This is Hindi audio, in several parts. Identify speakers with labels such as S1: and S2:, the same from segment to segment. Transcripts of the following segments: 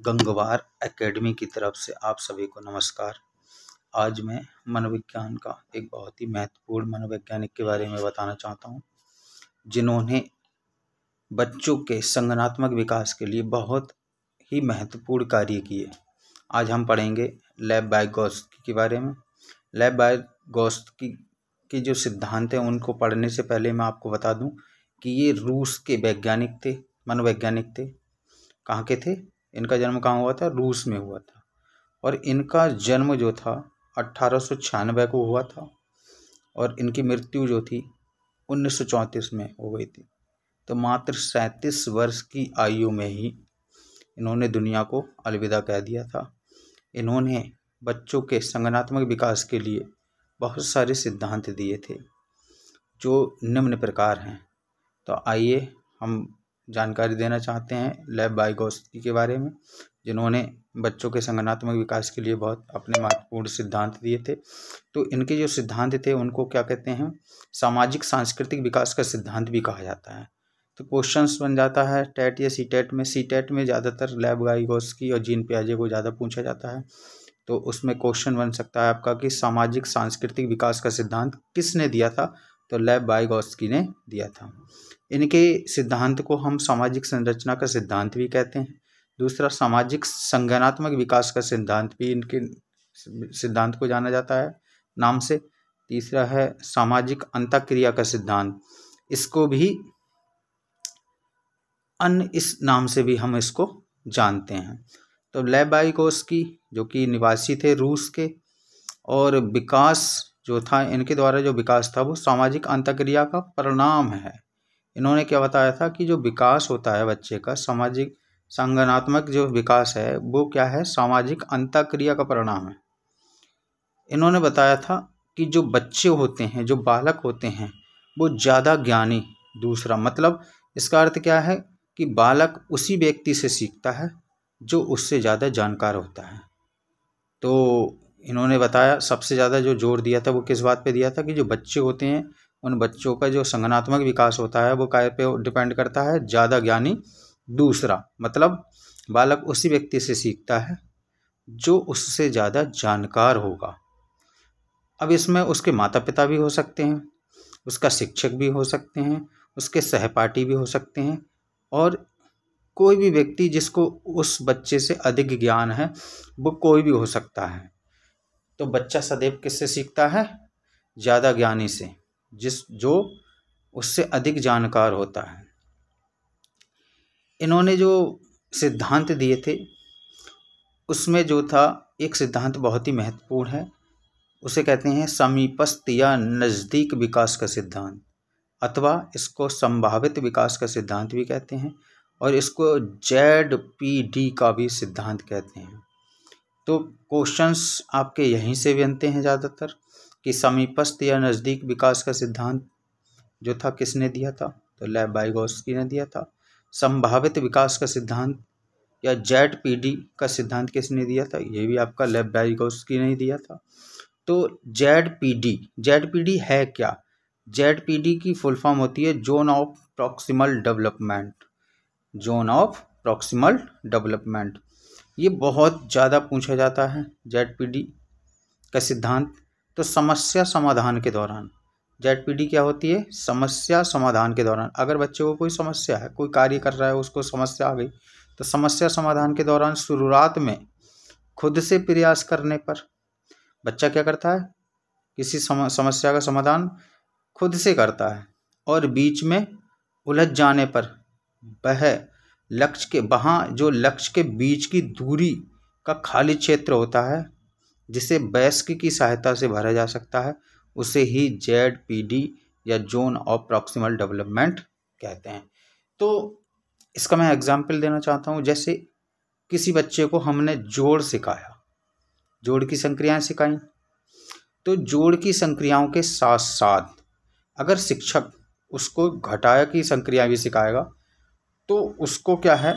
S1: गंगवार एकेडमी की तरफ से आप सभी को नमस्कार। आज मैं मनोविज्ञान का एक बहुत ही महत्वपूर्ण मनोवैज्ञानिक के बारे में बताना चाहता हूँ, जिन्होंने बच्चों के संज्ञानात्मक विकास के लिए बहुत ही महत्वपूर्ण कार्य किए। आज हम पढ़ेंगे लेव वाइगोत्स्की के बारे में। लेव वाइगोत्स्की के जो सिद्धांत हैं उनको पढ़ने से पहले मैं आपको बता दूं कि ये रूस के वैज्ञानिक थे, मनोवैज्ञानिक थे। कहाँ के थे? इनका जन्म कहाँ हुआ था? रूस में हुआ था। और इनका जन्म जो था 1896 को हुआ था और इनकी मृत्यु जो थी 1934 में हो गई थी। तो मात्र 37 वर्ष की आयु में ही इन्होंने दुनिया को अलविदा कह दिया था। इन्होंने बच्चों के संज्ञानात्मक विकास के लिए बहुत सारे सिद्धांत दिए थे जो निम्न प्रकार हैं। तो आइए हम जानकारी देना चाहते हैं लेव वाइगोत्स्की के बारे में, जिन्होंने बच्चों के संज्ञानात्मक विकास के लिए बहुत अपने महत्वपूर्ण सिद्धांत दिए थे। तो इनके जो सिद्धांत थे उनको क्या कहते हैं? सामाजिक सांस्कृतिक विकास का सिद्धांत भी कहा जाता है। तो क्वेश्चंस बन जाता है टेट या सी टेट में। सी टेट में ज़्यादातर लेव वाइगोत्स्की और जीन पियाजे को ज़्यादा पूछा जाता है। तो उसमें क्वेश्चन बन सकता है आपका कि सामाजिक सांस्कृतिक विकास का सिद्धांत किसने दिया था? तो लेव वाइगोत्स्की ने दिया था। इनके सिद्धांत को हम सामाजिक संरचना का सिद्धांत भी कहते हैं। दूसरा, सामाजिक संज्ञानात्मक विकास का सिद्धांत भी इनके सिद्धांत को जाना जाता है नाम से। तीसरा है सामाजिक अंतःक्रिया का सिद्धांत, इसको भी अन्य इस नाम से भी हम इसको जानते हैं। तो लेव वाइगोत्स्की जो कि निवासी थे रूस के, और विकास जो था इनके द्वारा जो विकास था वो सामाजिक अंतःक्रिया का परिणाम है। इन्होंने क्या बताया था कि जो विकास होता है बच्चे का, सामाजिक संज्ञानात्मक जो विकास है वो क्या है? सामाजिक अंतःक्रिया का परिणाम है। इन्होंने बताया था कि जो बच्चे होते हैं, जो बालक होते हैं, वो ज़्यादा ज्ञानी, दूसरा मतलब इसका अर्थ क्या है कि बालक उसी व्यक्ति से सीखता है जो उससे ज़्यादा जानकार होता है। तो इन्होंने बताया सबसे ज़्यादा जो जोर दिया था वो किस बात पे दिया था कि जो बच्चे होते हैं उन बच्चों का जो संज्ञानात्मक विकास होता है वो काय पे डिपेंड करता है? ज़्यादा ज्ञानी, दूसरा मतलब बालक उसी व्यक्ति से सीखता है जो उससे ज़्यादा जानकार होगा। अब इसमें उसके माता पिता भी हो सकते हैं, उसका शिक्षक भी हो सकते हैं, उसके सहपाठी भी हो सकते हैं, और कोई भी व्यक्ति जिसको उस बच्चे से अधिक ज्ञान है वो कोई भी हो सकता है। तो बच्चा सदैव किससे सीखता है? ज़्यादा ज्ञानी से, जो उससे अधिक जानकार होता है। इन्होंने जो सिद्धांत दिए थे उसमें जो था एक सिद्धांत बहुत ही महत्वपूर्ण है, उसे कहते हैं समीपस्थ या नज़दीक विकास का सिद्धांत, अथवा इसको संभावित विकास का सिद्धांत भी कहते हैं, और इसको ZPD का भी सिद्धांत कहते हैं। तो क्वेश्चंस आपके यहीं से बनते हैं ज़्यादातर कि समीपस्थ या नज़दीक विकास का सिद्धांत जो था किसने दिया था? तो लेव वाइगोत्स्की ने दिया था। संभावित विकास का सिद्धांत या ZPD का सिद्धांत किसने दिया था? ये भी आपका लेव वाइगोत्स्की ने दिया था। तो ZPD है क्या? ZPD की फुल फॉर्म होती है zone of proximal development. Zone of proximal development, ये बहुत ज़्यादा पूछा जाता है ZPD का सिद्धांत। तो समस्या समाधान के दौरान ZPD क्या होती है? समस्या समाधान के दौरान, अगर बच्चे को कोई समस्या है, कोई कार्य कर रहा है, उसको समस्या आ गई, तो समस्या समाधान के दौरान शुरुआत में खुद से प्रयास करने पर बच्चा क्या करता है? किसी समस्या का समाधान खुद से करता है, और बीच में उलझ जाने पर वह जो लक्ष्य के बीच की दूरी का खाली क्षेत्र होता है, जिसे वयस्क की सहायता से भरा जा सकता है, उसे ही ZPD या जोन ऑफ प्रॉक्सिमल डेवलपमेंट कहते हैं। तो इसका मैं एग्जाम्पल देना चाहता हूँ। जैसे किसी बच्चे को हमने जोड़ सिखाया, जोड़ की संक्रियाएं सिखाई, तो जोड़ की संक्रियाओं के साथ साथ अगर शिक्षक उसको घटाया की संक्रिया भी सिखाएगा तो उसको क्या है,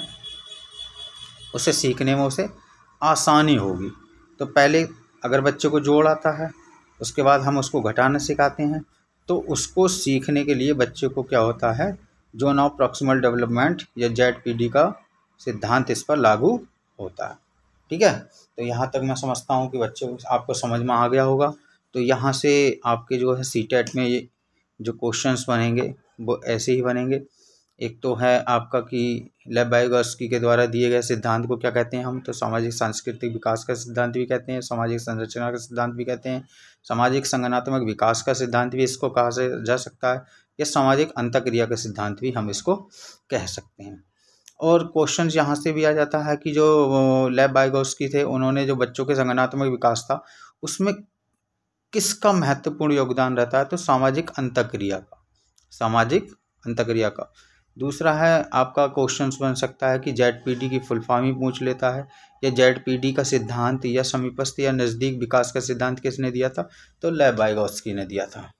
S1: उसे सीखने में उसे आसानी होगी। तो पहले अगर बच्चे को जोड़ आता है, उसके बाद हम उसको घटाना सिखाते हैं, तो उसको सीखने के लिए बच्चे को क्या होता है? जोन ऑफ प्रॉक्सिमल डेवलपमेंट या ZPD का सिद्धांत इस पर लागू होता है। ठीक है, तो यहाँ तक मैं समझता हूँ कि बच्चों आपको समझ में आ गया होगा। तो यहाँ से आपके जो है सीटेट में ये जो क्वेश्चंस बनेंगे वो ऐसे ही बनेंगे। एक तो है आपका कि लेव वाइगोत्स्की के द्वारा दिए गए सिद्धांत को क्या कहते हैं हम, तो सामाजिक सांस्कृतिक विकास का सिद्धांत भी कहते हैं, सामाजिक संरचना का सिद्धांत भी कहते हैं, सामाजिक संगठनात्मक विकास का सिद्धांत भी इसको कहा जा सकता है, या सामाजिक अंतःक्रिया का सिद्धांत भी हम इसको कह सकते हैं। और क्वेश्चन यहाँ से भी आ जाता है कि जो लेव वाइगोत्स्की थे उन्होंने जो बच्चों के संगठनात्मक विकास था उसमें किसका महत्वपूर्ण योगदान रहता है, तो सामाजिक अंतःक्रिया का, सामाजिक अंतःक्रिया का। दूसरा है आपका क्वेश्चंस बन सकता है कि जेडपीडी की फुल फॉर्म ही पूछ लेता है, या जेडपीडी का सिद्धांत या समीपस्थ या नज़दीक विकास का सिद्धांत किसने दिया था, तो लेव वाइगोत्स्की ने दिया था।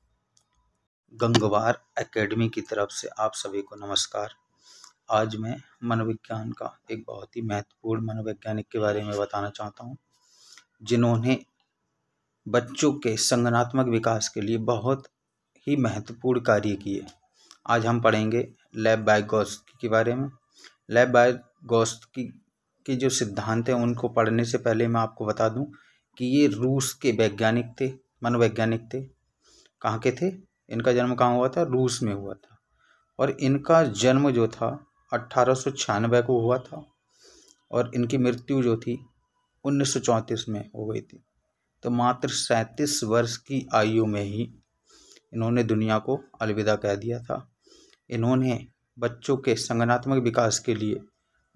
S1: गंगवार एकेडमी की तरफ से आप सभी को नमस्कार। आज मैं मनोविज्ञान का एक बहुत ही महत्वपूर्ण मनोवैज्ञानिक के बारे में बताना चाहता हूँ, जिन्होंने बच्चों के संज्ञानात्मक विकास के लिए बहुत ही महत्वपूर्ण कार्य किए। आज हम पढ़ेंगे लेव वाइगोत्स्की के बारे में। लेव वाइगोत्स्की के जो सिद्धांत हैं उनको पढ़ने से पहले मैं आपको बता दूं कि ये रूस के वैज्ञानिक थे, मनोवैज्ञानिक थे। कहाँ के थे, इनका जन्म कहाँ हुआ था, रूस में हुआ था, और इनका जन्म जो था 1896 को हुआ था, और इनकी मृत्यु जो थी 1934 में हो गई थी। तो मात्र 37 वर्ष की आयु में ही इन्होंने दुनिया को अलविदा कह दिया था। इन्होंने बच्चों के संज्ञानात्मक विकास के लिए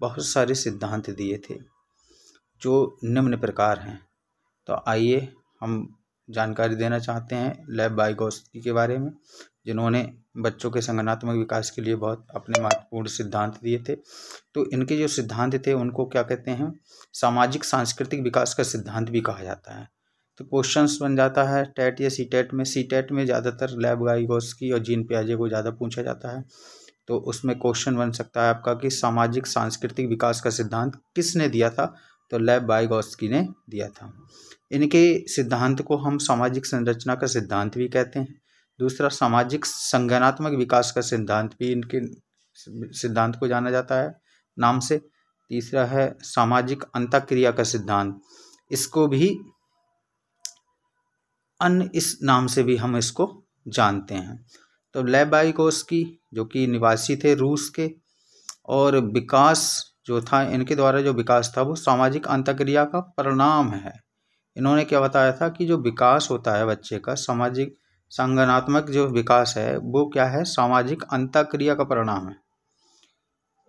S1: बहुत सारे सिद्धांत दिए थे जो निम्न प्रकार हैं। तो आइए हम जानकारी देना चाहते हैं लेव वाइगोत्स्की के बारे में, जिन्होंने बच्चों के संज्ञानात्मक विकास के लिए बहुत अपने महत्वपूर्ण सिद्धांत दिए थे। तो इनके जो सिद्धांत थे उनको क्या कहते हैं, सामाजिक सांस्कृतिक विकास का सिद्धांत भी कहा जाता है। तो क्वेश्चंस बन जाता है टेट या सीटेट में। सीटेट में ज़्यादातर लेव वाइगोत्स्की और जीन पियाजे को ज़्यादा पूछा जाता है। तो उसमें क्वेश्चन बन सकता है आपका कि सामाजिक सांस्कृतिक विकास का सिद्धांत किसने दिया था, तो लेव वाइगोत्स्की ने दिया था। इनके सिद्धांत को हम सामाजिक संरचना का सिद्धांत भी कहते हैं। दूसरा सामाजिक संज्ञानात्मक विकास का सिद्धांत भी इनके सिद्धांत को जाना जाता है नाम से। तीसरा है सामाजिक अंतःक्रिया का सिद्धांत, इसको भी अन्य इस नाम से भी हम इसको जानते हैं। तो लेव वाइगोत्स्की जो कि निवासी थे रूस के, और विकास जो था इनके द्वारा जो विकास था वो सामाजिक अंतःक्रिया का परिणाम है। इन्होंने क्या बताया था कि जो विकास होता है बच्चे का, सामाजिक संज्ञानात्मक जो विकास है वो क्या है, सामाजिक अंतःक्रिया का परिणाम है।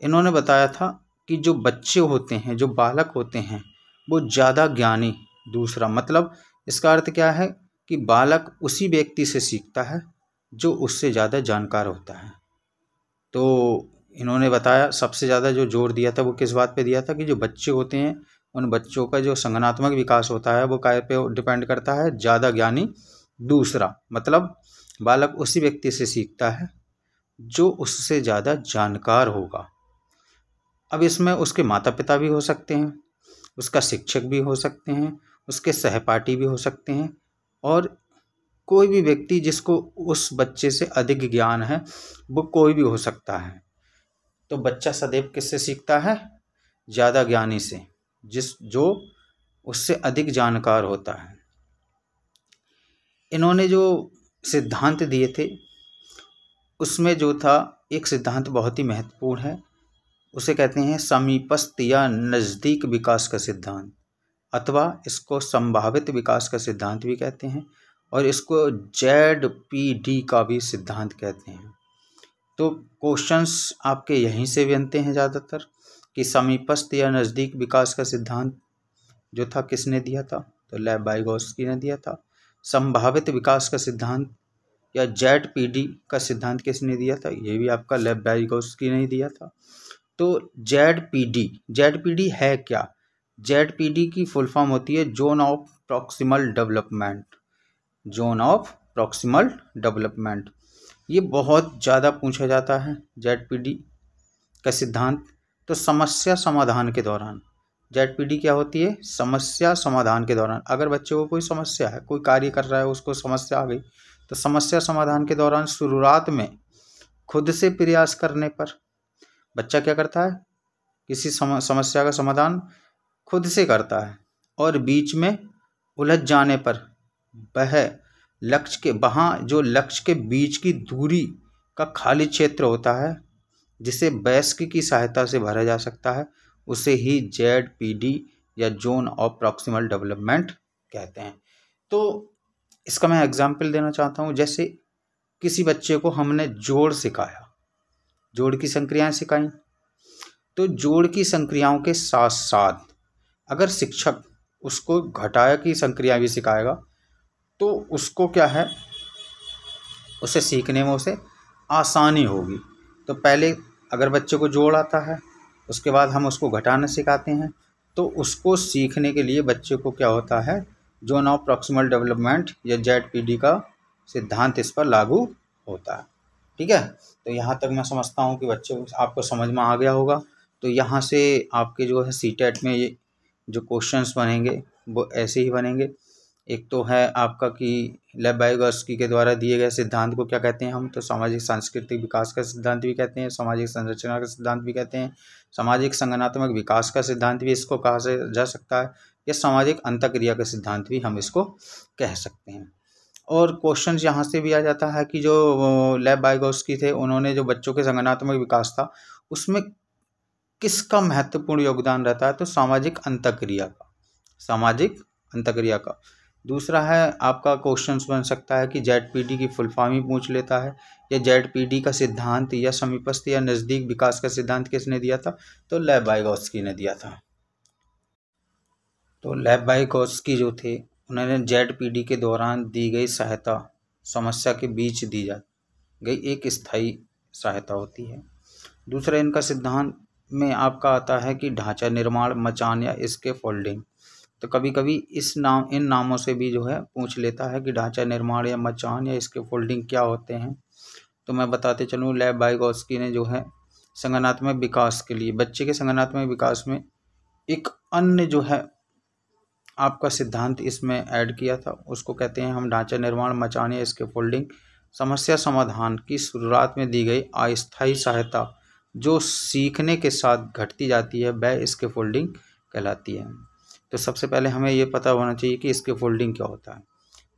S1: इन्होंने बताया था कि जो बच्चे होते हैं, जो बालक होते हैं, वो ज़्यादा ज्ञानी, दूसरा मतलब इसका अर्थ क्या है कि बालक उसी व्यक्ति से सीखता है जो उससे ज़्यादा जानकार होता है। तो इन्होंने बताया सबसे ज़्यादा जो जोर दिया था वो किस बात पे दिया था कि जो बच्चे होते हैं उन बच्चों का जो संज्ञानात्मक विकास होता है वो काय पे डिपेंड करता है, ज़्यादा ज्ञानी। दूसरा मतलब बालक उसी व्यक्ति से सीखता है जो उससे ज़्यादा जानकार होगा। अब इसमें उसके माता पिता भी हो सकते हैं, उसका शिक्षक भी हो सकते हैं, उसके सहपाठी भी हो सकते हैं, और कोई भी व्यक्ति जिसको उस बच्चे से अधिक ज्ञान है वो कोई भी हो सकता है। तो बच्चा सदैव किससे सीखता है, ज़्यादा ज्ञानी से, जो उससे अधिक जानकार होता है। इन्होंने जो सिद्धांत दिए थे उसमें जो था एक सिद्धांत बहुत ही महत्वपूर्ण है, उसे कहते हैं समीपस्थ या नज़दीक विकास का सिद्धांत, अथवा इसको संभावित विकास का सिद्धांत भी कहते हैं, और इसको ZPD का भी सिद्धांत कहते हैं। तो क्वेश्चंस आपके यहीं से बनते हैं ज़्यादातर कि समीपस्थ या नज़दीक विकास का सिद्धांत जो था किसने दिया था, तो लेव वाइगोत्स्की ने दिया था। संभावित विकास का सिद्धांत या ZPD का सिद्धांत किसने दिया था, ये भी आपका लेव वाइगोत्स्की ने दिया था। तो ZPD है क्या, ZPD की फुल फॉर्म होती है zone of proximal development, zone of proximal development. ये बहुत ज़्यादा पूछा जाता है ZPD का सिद्धांत। तो समस्या समाधान के दौरान ZPD क्या होती है, समस्या समाधान के दौरान, अगर बच्चे को कोई समस्या है, कोई कार्य कर रहा है, उसको समस्या आ गई, तो समस्या समाधान के दौरान शुरुआत में खुद से प्रयास करने पर बच्चा क्या करता है, किसी समस्या का समाधान खुद से करता है और बीच में उलझ जाने पर वहाँ जो लक्ष्य के बीच की दूरी का खाली क्षेत्र होता है जिसे वयस्क की सहायता से भरा जा सकता है, उसे ही ZPD या जोन ऑफ प्रॉक्सिमल डेवलपमेंट कहते हैं। तो इसका मैं एग्जाम्पल देना चाहता हूँ। जैसे किसी बच्चे को हमने जोड़ सिखाया, जोड़ की संक्रियाएं सिखाई, तो जोड़ की संक्रियाओं के साथ साथ अगर शिक्षक उसको घटाया की संक्रिया भी सिखाएगा तो उसको क्या है, उसे सीखने में उसे आसानी होगी। तो पहले अगर बच्चे को जोड़ आता है, उसके बाद हम उसको घटाना सिखाते हैं, तो उसको सीखने के लिए बच्चे को क्या होता है, जोन ऑफ प्रॉक्सिमल डेवलपमेंट या ZPD का सिद्धांत इस पर लागू होता है। ठीक है, तो यहाँ तक मैं समझता हूँ कि बच्चे आपको समझ में आ गया होगा। तो यहाँ से आपके जो है CTET में ये जो क्वेश्चंस बनेंगे वो ऐसे ही बनेंगे। एक तो है आपका कि लेव वाइगोत्स्की के द्वारा दिए गए सिद्धांत को क्या कहते हैं हम, तो सामाजिक सांस्कृतिक विकास का सिद्धांत भी कहते हैं, सामाजिक संरचना का सिद्धांत भी कहते हैं, सामाजिक संगठनात्मक विकास का सिद्धांत भी इसको कहा जा सकता है, या सामाजिक अंतःक्रिया का सिद्धांत भी हम इसको कह सकते हैं। और क्वेश्चन यहाँ से भी आ जाता है कि जो लेव वाइगोत्स्की थे, उन्होंने जो बच्चों के संगठनात्मक विकास था उसमें किसका महत्वपूर्ण योगदान रहता है, तो सामाजिक अंतःक्रिया का, सामाजिक अंतःक्रिया का। दूसरा है आपका क्वेश्चंस बन सकता है कि ZPD की फुल फॉर्म ही पूछ लेता है, या ZPD का सिद्धांत या समीपस्थ या नज़दीक विकास का सिद्धांत किसने दिया था, तो लेव वाइगोत्स्की ने दिया था। तो लेव वाइगोत्स्की जो थे उन्होंने ZPD के दौरान दी गई सहायता समस्या के बीच दी जा गई एक स्थायी सहायता होती है। दूसरा इनका सिद्धांत में आपका आता है कि ढांचा निर्माण, मचान या इसके फोल्डिंग। तो कभी कभी इन नामों से भी जो है पूछ लेता है कि ढांचा निर्माण या मचान या इसके फोल्डिंग क्या होते हैं। तो मैं बताते चलूँ, लेव वाइगोत्स्की ने जो है संगठनात्मक विकास के लिए, बच्चे के संगठनात्मक विकास में एक अन्य जो है आपका सिद्धांत इसमें ऐड किया था, उसको कहते हैं हम ढांचा निर्माण, मचान या इसके फोल्डिंग। समस्या समाधान की शुरुआत में दी गई अस्थायी सहायता जो सीखने के साथ घटती जाती है वह इसके फोल्डिंग कहलाती है। तो सबसे पहले हमें ये पता होना चाहिए कि इसके फोल्डिंग क्या होता है।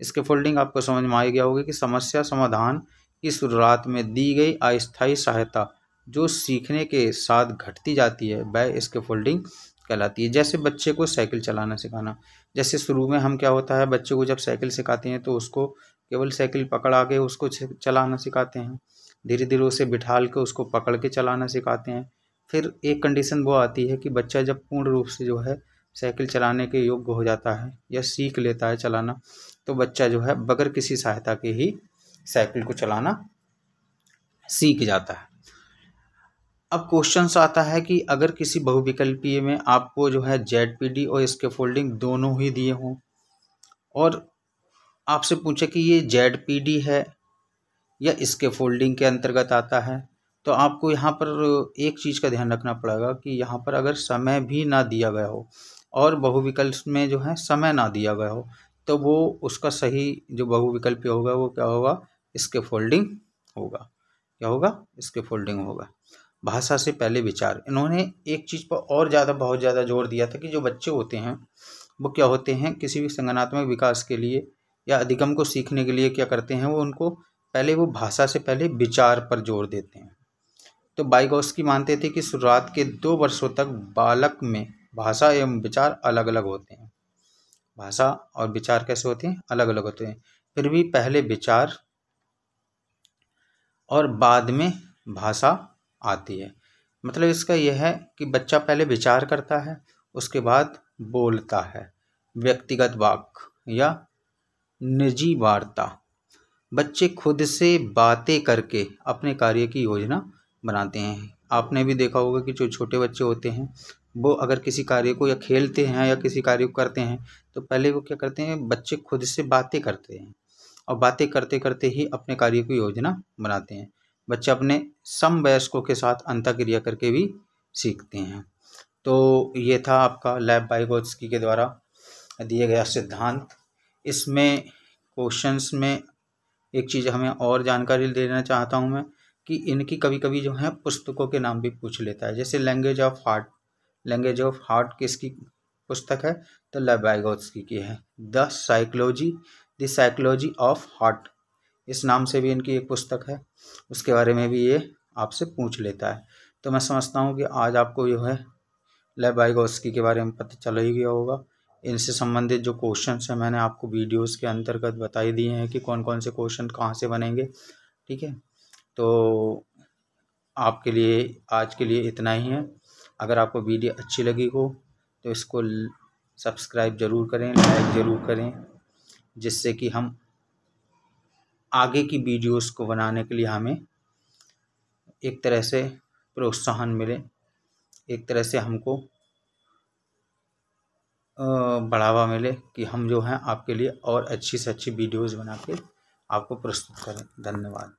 S1: इसके फोल्डिंग आपको समझ में आ गया होगा कि समस्या समाधान की शुरुआत में दी गई अस्थायी सहायता जो सीखने के साथ घटती जाती है वह इसके फोल्डिंग कहलाती है। जैसे बच्चे को साइकिल चलाना सिखाना, जैसे शुरू में हम क्या होता है, बच्चे को जब साइकिल सिखाते हैं तो उसको केवल साइकिल पकड़ा के उसको चलाना सिखाते हैं, धीरे धीरे उसे बिठाल के उसको पकड़ के चलाना सिखाते हैं। फिर एक कंडीशन वो आती है कि बच्चा जब पूर्ण रूप से जो है साइकिल चलाने के योग्य हो जाता है या सीख लेता है चलाना, तो बच्चा जो है बगैर किसी सहायता के ही साइकिल को चलाना सीख जाता है। अब क्वेश्चन आता है कि अगर किसी बहुविकल्पीय में आपको जो है ZPD और इसके फोल्डिंग दोनों ही दिए हों और आपसे पूछे कि ये ZPD है या इसके फोल्डिंग के अंतर्गत आता है, तो आपको यहाँ पर एक चीज़ का ध्यान रखना पड़ेगा कि यहाँ पर अगर समय भी ना दिया गया हो और बहुविकल्प में जो है समय ना दिया गया हो, तो वो उसका सही जो बहुविकल्पी होगा वो क्या होगा, इसके फोल्डिंग होगा। क्या होगा, इसके फोल्डिंग होगा। भाषा से पहले विचार, इन्होंने एक चीज़ पर और बहुत ज़्यादा जोर दिया था कि जो बच्चे होते हैं वो क्या होते हैं, किसी भी संगठनात्मक विकास के लिए या अधिगम को सीखने के लिए क्या करते हैं, वो उनको पहले वो भाषा से पहले विचार पर जोर देते हैं। तो वाइगोत्स्की मानते थे कि शुरुआत के 2 वर्षों तक बालक में भाषा एवं विचार अलग अलग होते हैं। भाषा और विचार कैसे होते हैं, अलग अलग होते हैं। फिर भी पहले विचार और बाद में भाषा आती है। मतलब इसका यह है कि बच्चा पहले विचार करता है, उसके बाद बोलता है। व्यक्तिगत वाक्य या निजी वार्ता, बच्चे खुद से बातें करके अपने कार्य की योजना बनाते हैं। आपने भी देखा होगा कि जो छोटे बच्चे होते हैं वो अगर किसी कार्य को या खेलते हैं या किसी कार्य को करते हैं तो पहले वो क्या करते हैं, बच्चे खुद से बातें करते हैं और बातें करते करते ही अपने कार्य की योजना बनाते हैं। बच्चे अपने समवयस्कों के साथ अंतःक्रिया करके भी सीखते हैं। तो ये था आपका लेव वाइगोत्स्की के द्वारा दिए गया सिद्धांत। इसमें क्वेश्चंस में एक चीज़ हमें और जानकारी देना चाहता हूँ मैं कि इनकी कभी कभी जो है पुस्तकों के नाम भी पूछ लेता है। जैसे लैंग्वेज ऑफ हार्ट किसकी पुस्तक है तो लेव वाइगोत्स्की की है। द साइकोलॉजी ऑफ हार्ट, इस नाम से भी इनकी एक पुस्तक है, उसके बारे में भी ये आपसे पूछ लेता है। तो मैं समझता हूँ कि आज आपको जो है लेव वाइगोत्स्की के बारे में पता चल ही गया होगा। इनसे संबंधित जो क्वेश्चंस हैं मैंने आपको वीडियोस के अंतर्गत बताई दिए हैं कि कौन कौन से क्वेश्चन कहाँ से बनेंगे। ठीक है, तो आपके लिए आज के लिए इतना ही है। अगर आपको वीडियो अच्छी लगी हो तो इसको सब्सक्राइब ज़रूर करें, लाइक ज़रूर करें, जिससे कि हम आगे की वीडियोस को बनाने के लिए हमें एक तरह से प्रोत्साहन मिले, एक तरह से हमको बढ़ावा मिले कि हम जो हैं आपके लिए और अच्छी से अच्छी वीडियोस बना के आपको प्रस्तुत करें। धन्यवाद।